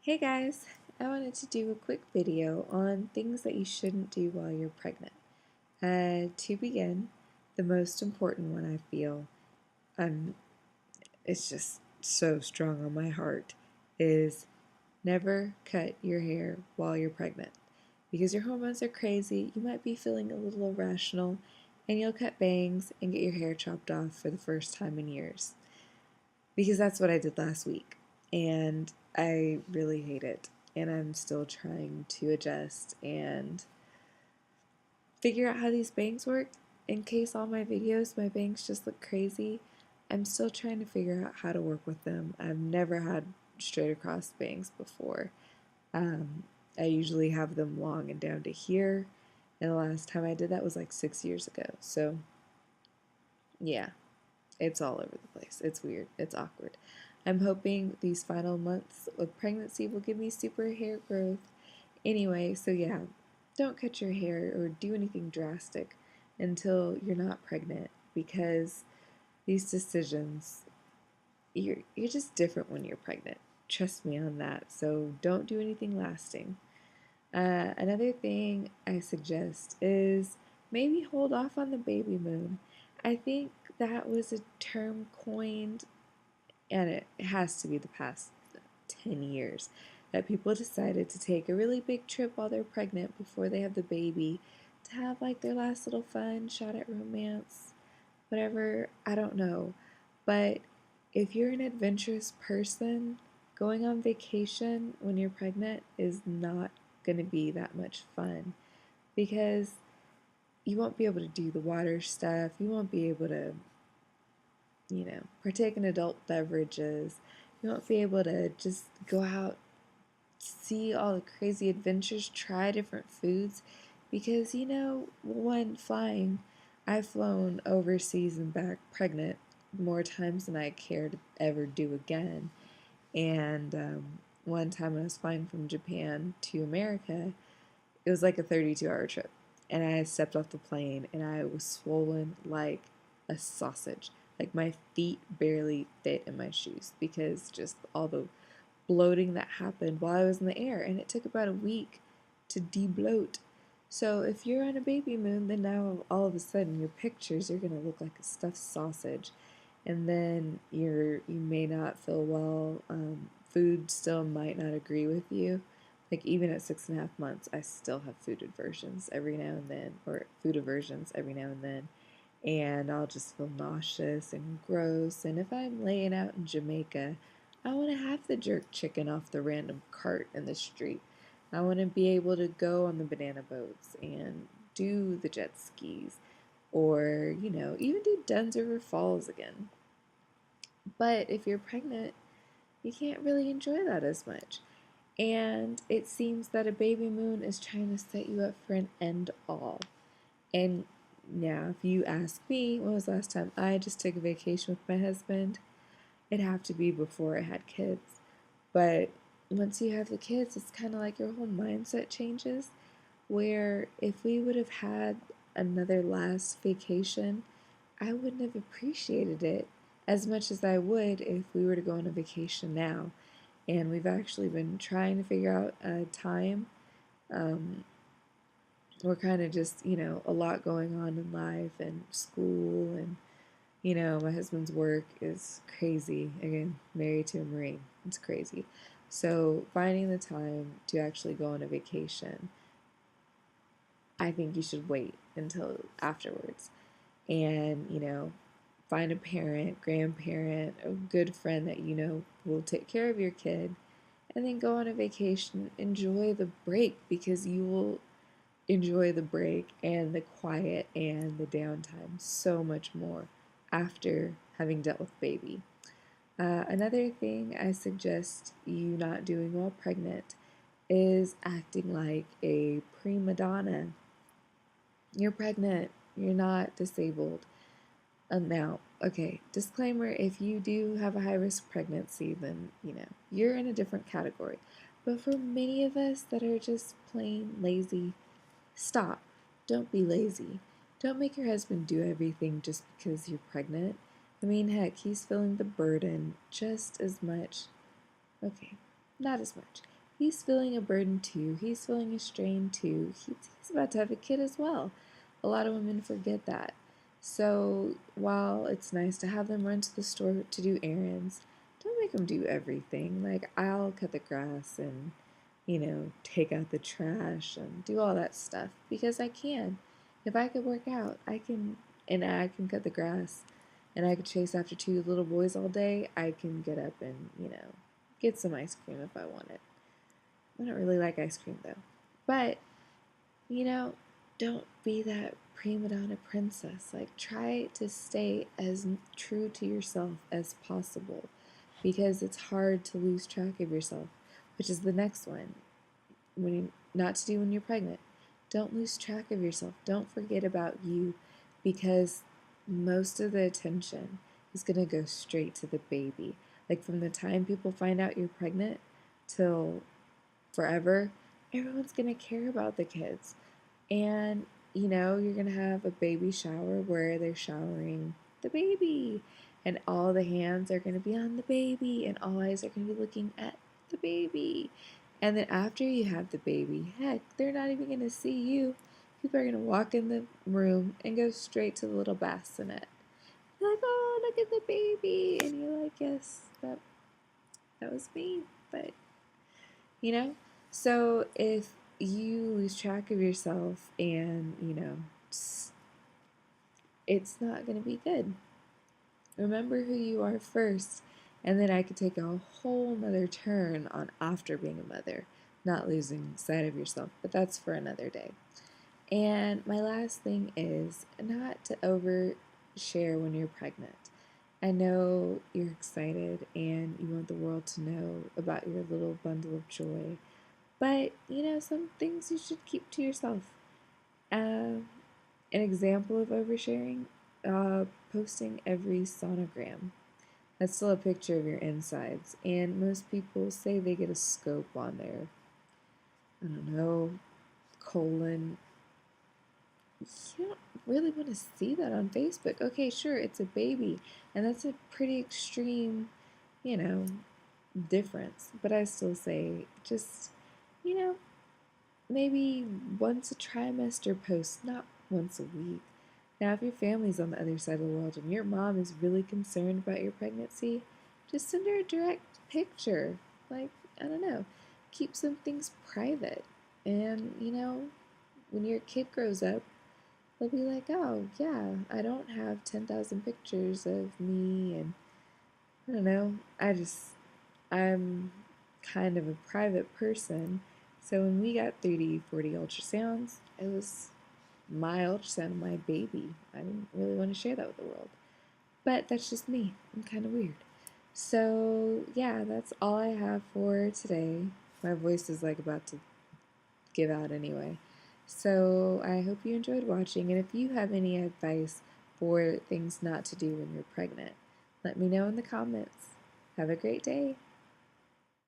Hey guys, I wanted to do a quick video on things that you shouldn't do while you're pregnant. To begin, the most important one I feel, um, it's just so strong on my heart, is never cut your hair while you're pregnant. Because your hormones are crazy, you might be feeling a little irrational, and you'll cut bangs and get your hair chopped off for the first time in years. Because that's what I did last week, and I really hate it. And I'm still trying to adjust and figure out how these bangs work. In case all my videos, my bangs just look crazy, I'm still trying to figure out how to work with them. I've never had straight across bangs before. Um, I usually have them long and down to here, and the last time I did that was like 6 years ago. So, yeah, it's all over the place. It's weird. It's awkward. I'm hoping these final months of pregnancy will give me super hair growth. Anyway, so yeah, don't cut your hair or do anything drastic until you're not pregnant because these decisions, you're just different when you're pregnant. Trust me on that. So don't do anything lasting. Another thing I suggest is maybe hold off on the baby moon. I think that was a term coined, and it has to be the past 10 years, that people decided to take a really big trip while they're pregnant before they have the baby to have like their last little fun shot at romance, whatever. I don't know. But if you're an adventurous person, going on vacation when you're pregnant is not going to be that much fun because you won't be able to do the water stuff. You won't be able to, partake in adult beverages. You won't be able to just go out, see all the crazy adventures, try different foods. Because, when flying, I've flown overseas and back pregnant more times than I care to ever do again. And one time I was flying from Japan to America, it was like a 32-hour trip. And I stepped off the plane and I was swollen like a sausage. Like my feet barely fit in my shoes because just all the bloating that happened while I was in the air. And it took about a week to de-bloat. So if you're on a baby moon, then now all of a sudden your pictures are going to look like a stuffed sausage. And then you may not feel well. Food still might not agree with you. Like even at 6.5 months, I still have food aversions every now and then, or food aversions every now and then, and I'll just feel nauseous and gross. And if I'm laying out in Jamaica, I want to have the jerk chicken off the random cart in the street. I want to be able to go on the banana boats and do the jet skis, or even do Dunn's River Falls again. But if you're pregnant, you can't really enjoy that as much. And it seems that a baby moon is trying to set you up for an end all. And now, if you ask me, when was the last time I just took a vacation with my husband? It'd have to be before I had kids. But once you have the kids, it's kind of like your whole mindset changes. Where if we would have had another last vacation, I wouldn't have appreciated it as much as I would if we were to go on a vacation now. And we've actually been trying to figure out a time. Um, we're kind of just, a lot going on in life and school, and, my husband's work is crazy. Again, married to a Marine, it's crazy. So finding the time to actually go on a vacation, I think you should wait until afterwards. And, find a parent, grandparent, a good friend that will take care of your kid, and then go on a vacation. Enjoy the break because you will enjoy the break and the quiet and the downtime so much more after having dealt with baby. Another thing I suggest you not doing while pregnant is acting like a prima donna. You're pregnant, you're not disabled. Now, okay, disclaimer, if you do have a high risk pregnancy, then, you're in a different category. But for many of us that are just plain lazy, stop. Don't be lazy. Don't make your husband do everything just because you're pregnant. I mean, heck, he's feeling the burden just as much. Okay, not as much. he's feeling a burden too. He's feeling a strain too. He's about to have a kid as well. A lot of women forget that. So while it's nice to have them run to the store to do errands, don't make them do everything. Like, I'll cut the grass and, take out the trash and do all that stuff because I can. If I could work out, and I can cut the grass and I could chase after two little boys all day, I can get up and, get some ice cream if I want it. I don't really like ice cream though. But, you know, don't be that prima donna princess. Like, try to stay as true to yourself as possible because it's hard to lose track of yourself, which is the next one. Not to do when you're pregnant. Don't lose track of yourself. Don't forget about you because most of the attention is going to go straight to the baby. Like, from the time people find out you're pregnant till forever, everyone's going to care about the kids. And, you're going to have a baby shower where they're showering the baby. And all the hands are going to be on the baby, and all eyes are going to be looking at the baby. And then after you have the baby, heck, they're not even going to see you. People are going to walk in the room and go straight to the little bassinet. They're like, oh, look at the baby. And you're like, yes, that was me. But, so if you lose track of yourself and, it's not going to be good. Remember who you are first, and then I could take a whole nother turn on after being a mother, not losing sight of yourself, but that's for another day. And my last thing is not to overshare when you're pregnant. I know you're excited and you want the world to know about your little bundle of joy, but some things you should keep to yourself. An example of oversharing, posting every sonogram. That's still a picture of your insides, and most people say they get a scope on their, I don't know, colon. You don't really want to see that on Facebook. Okay, sure, it's a baby, and that's a pretty extreme, you know, difference. But I still say just, you know, maybe once a trimester post, not once a week. Now, if your family's on the other side of the world and your mom is really concerned about your pregnancy, just send her a direct picture. Like, I don't know, keep some things private. And, when your kid grows up, they'll be like, oh, yeah, I don't have 10,000 pictures of me. And I don't know, I'm kind of a private person. So when we got 30, 40 ultrasounds, it was my ultrasound of my baby. I didn't really want to share that with the world. But that's just me. I'm kind of weird. So, yeah, that's all I have for today. My voice is like about to give out anyway. So, I hope you enjoyed watching. And if you have any advice for things not to do when you're pregnant, let me know in the comments. Have a great day.